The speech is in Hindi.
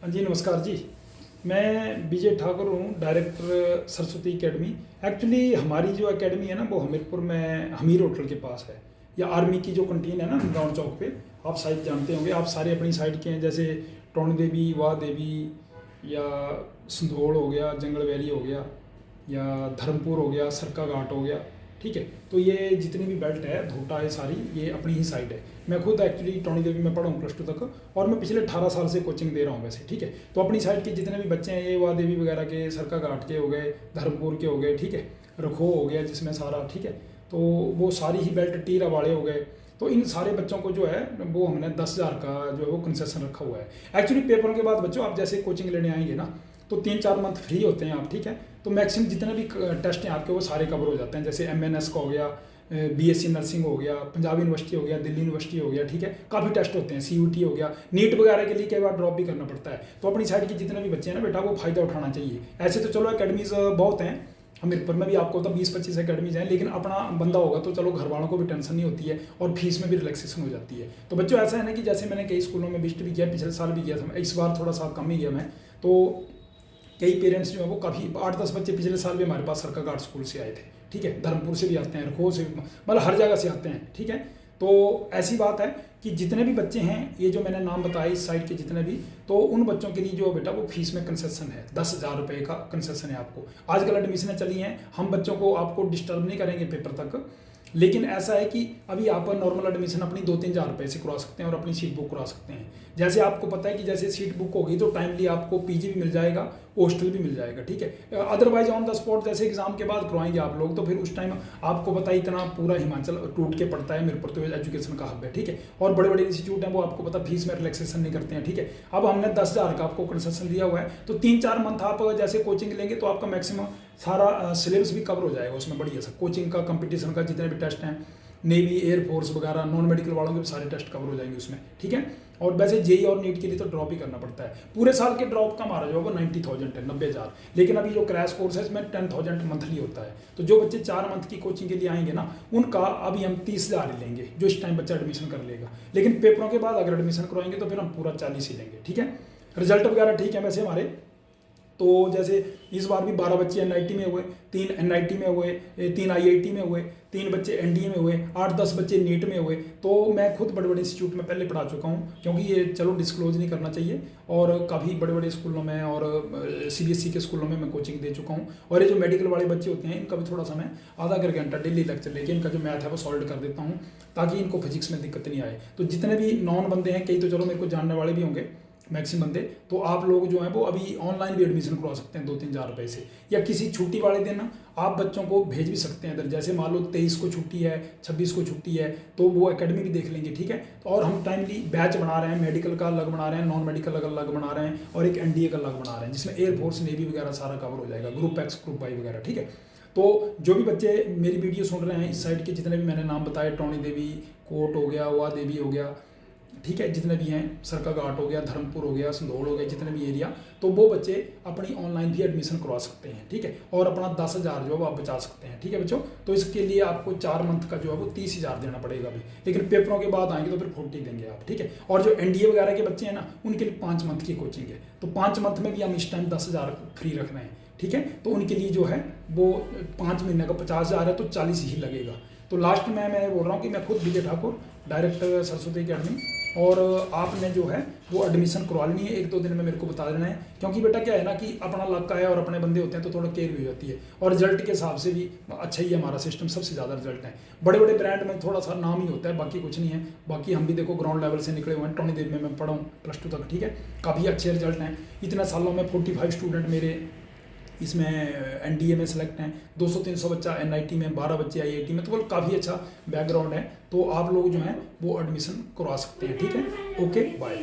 जी नमस्कार जी। मैं विजय ठाकुर हूँ, डायरेक्टर सरस्वती एकेडमी। एक्चुअली हमारी जो एकेडमी है ना वो हमीरपुर में हमीर होटल के पास है, या आर्मी की जो कंटीन है ना गाँव चौक पे, आप शायद जानते होंगे। आप सारे अपनी साइड के हैं, जैसे टोन देवी, वाह देवी, या संधोड़ हो गया, जंगल वैली हो गया, या धर्मपुर हो गया, सरका घाट हो गया। ठीक है, तो ये जितनी भी बेल्ट है धोटा है सारी, ये अपनी ही साइड है। मैं खुद एक्चुअली टोनी देवी में पढ़ा हूँ +2 तक, और मैं पिछले 18 साल से कोचिंग दे रहा हूँ वैसे। ठीक है, तो अपनी साइड के जितने भी बच्चे हैं, ये वाह देवी वगैरह के, सरका घाट के हो गए, धर्मपुर के हो गए, ठीक है, रखो हो गया जिसमें सारा, ठीक है, तो वो सारी ही बेल्ट टीरा वाले हो गए। तो इन सारे बच्चों को जो है वो हमने 10,000 का जो है वो कंसेशन रखा हुआ है। एक्चुअली पेपरों के बाद बच्चों आप जैसे कोचिंग लेने आएंगे ना, तो 3-4 मंथ फ्री होते हैं आप, ठीक है। तो मैक्सिमम जितने भी टेस्ट हैं आपके वो सारे कवर हो जाते हैं, जैसे MNS का हो गया, BSc नर्सिंग हो गया, पंजाब यूनिवर्सिटी हो गया, दिल्ली यूनिवर्सिटी हो गया, ठीक है, काफ़ी टेस्ट होते हैं, CUT हो गया, नीट वगैरह के लिए कई बार ड्रॉप भी करना पड़ता है। तो अपनी साइड के जितने भी बच्चे हैं ना बेटा, वो फ़ायदा उठाना चाहिए। ऐसे तो चलो अकेडमीज़ बहुत हैं, हमीरपुर में भी आपको तो 20-25 अकेडमीज हैं, लेकिन अपना बंदा होगा तो चलो घर वालों को भी टेंशन नहीं होती है, और फीस में भी रिलैक्सेशन हो जाती है। तो बच्चों ऐसा है ना कि जैसे मैंने कई स्कूलों में विजिट भी किया, पिछले साल भी किया था, इस बार थोड़ा सा कम ही गया मैं। तो कई पेरेंट्स जो है वो काफ़ी 8-10 बच्चे पिछले साल भी हमारे पास सरका घाट स्कूल से आए थे, ठीक है, धर्मपुर से भी आते हैं, रखो से, मतलब हर जगह से आते हैं, ठीक है। तो ऐसी बात है कि जितने भी बच्चे हैं, ये जो मैंने नाम बताया इस साइड के जितने भी, तो उन बच्चों के लिए जो बेटा वो फीस में कंसेशन है, 10,000 रुपये का कंसेशन है आपको। आजकल एडमिशनें चली हैं, हम बच्चों को आपको डिस्टर्ब नहीं करेंगे पेपर तक, लेकिन ऐसा है कि अभी आप नॉर्मल एडमिशन अपनी 2-3 हज़ार रुपये से करवा सकते हैं, और अपनी सीट बुक करवा सकते हैं। जैसे आपको पता है कि जैसे सीट बुक होगी तो टाइमली आपको PG भी मिल जाएगा, हॉस्टल भी मिल जाएगा, ठीक है। अदरवाइज ऑन द स्पॉट जैसे एग्जाम के बाद करवाएंगे आप लोग, तो फिर उस टाइम आपको पता है इतना पूरा हिमाचल टूट के पड़ता है, मीरपुर तो एजुकेशन का हब है, ठीक है, और बड़े बड़े इंस्टीट्यूट हैं वो आपको पता फीस में रिलैक्सेशन नहीं करते हैं, ठीक है। अब हमने 10,000 का आपको कंसेशन दिया हुआ है, तो 3-4 मंथ आप जैसे कोचिंग लेंगे तो आपका मैक्सिमम सारा सिलेबस भी कवर हो जाएगा उसमें, बढ़िया सा कोचिंग का, कंपटीशन का, जितने भी टेस्ट हैं, नेवी, एयरफोर्स वगैरह, नॉन मेडिकल वालों के भी सारे टेस्ट कवर हो जाएंगे उसमें, ठीक है। और वैसे JEE और नीट के लिए तो ड्रॉप ही करना पड़ता है। पूरे साल के ड्रॉप का हमारा जो है वो 90,000 है, 90,000। लेकिन अभी जो क्रैश कोर्स है इसमें 10,000 मंथली होता है। तो जो बच्चे 4 मंथ की कोचिंग के लिए आएंगे ना, उनका अभी हम 30,000 ही लेंगे, जो इस टाइम बच्चा एडमिशन कर लेगा। लेकिन पेपरों के बाद अगर एडमिशन करवाएंगे तो फिर हम पूरा 40 ही लेंगे, ठीक है। रिजल्ट वगैरह ठीक है वैसे हमारे। तो जैसे इस बार भी 12 बच्चे NIT में हुए, 3 NIT में हुए, 3 IIT में हुए, 3 बच्चे NDA में हुए, 8-10 बच्चे नीट में हुए। तो मैं खुद बड़े बड़े इंस्टीट्यूट में पहले पढ़ा चुका हूँ, क्योंकि ये चलो डिस्क्लोज नहीं करना चाहिए, और काफ़ी बड़े बड़े स्कूलों में और CBSE के स्कूलों में मैं कोचिंग दे चुका हूँ। और ये जो मेडिकल वाले बच्चे होते हैं, इनका भी थोड़ा सा मैं आधा कर घंटा डेली लेक्चर लेके इनका जो मैथ है वो सॉल्व कर देता हूँ, ताकि इनको फिजिक्स में दिक्कत नहीं आए। तो जितने भी नॉन बंदे हैं, कई तो चलो मेरे को जानने वाले भी होंगे मैक्सिमम बंदे, तो आप लोग जो हैं वो अभी ऑनलाइन भी एडमिशन करवा सकते हैं 2-3 हज़ार रुपये से, या किसी छुट्टी वाले दिन आप बच्चों को भेज भी सकते हैं इधर। जैसे मान लो 23 को छुट्टी है, 26 को छुट्टी है, तो वो एकेडमी भी देख लेंगे, ठीक है। तो और हम टाइमली बैच बना रहे हैं, मेडिकल का अलग बना रहे हैं, नॉन मेडिकल अलग बना रहे हैं, और एक NDA का अलग बना रहे हैं, जिसमें एयरफोर्स, नेवी वगैरह सारा कवर हो जाएगा, ग्रुप X, ग्रुप Y वगैरह, ठीक है। तो जो भी बच्चे मेरी वीडियो सुन रहे हैं, इस साइड के जितने भी मैंने नाम बताए, टोनी देवी, कोट हो गया, वाह देवी हो गया, ठीक है, जितने भी हैं, सरका घाट हो गया, धर्मपुर हो गया, संधोड़ हो गया, जितने भी एरिया, तो वो बच्चे अपनी ऑनलाइन भी एडमिशन करवा सकते हैं, ठीक है, और अपना 10,000 जो है वो आप बचा सकते हैं, ठीक है बच्चों। तो इसके लिए आपको 4 मंथ का जो है वो 30,000 देना पड़ेगा अभी, लेकिन पेपरों के बाद आएंगे तो फिर 40 देंगे आप, ठीक है। और जो NDA वगैरह के बच्चे हैं ना, उनके लिए 5 मंथ की कोचिंग है, तो 5 मंथ में भी हम इस टाइम 10,000 फ्री रख रहे हैं, ठीक है। तो उनके लिए जो है वो 5 महीने का 50,000 है, तो 40 ही लगेगा। तो लास्ट में मैं बोल रहा हूँ कि मैं खुद विजय ठाकुर, डायरेक्टर सरस्वती एकेडमी, और आपने जो है वो एडमिशन करवा लेनी है, 1-2 दिन में मेरे को बता देना है, क्योंकि बेटा क्या है ना कि अपना लक का है और अपने बंदे होते हैं तो थोड़ा केयर भी हो जाती है, और रिजल्ट के हिसाब से भी अच्छा ही है हमारा सिस्टम, सबसे ज़्यादा रिजल्ट है। बड़े बड़े ब्रांड में थोड़ा सा नाम ही होता है, बाकी कुछ नहीं है। बाकी हम भी देखो ग्राउंड लेवल से निकले हुए हैं, टोनी देव में मैं पढ़ा हूँ +2 तक, ठीक है, काफ़ी अच्छे रिजल्ट हैं। इतने सालों में 45 स्टूडेंट मेरे इसमें NDA में सेलेक्ट हैं, 200-300 बच्चा NIT में, 12 बच्चे IIT में, तो वो काफ़ी अच्छा बैकग्राउंड है। तो आप लोग जो हैं वो एडमिशन करवा सकते हैं, ठीक है। Okay, bye.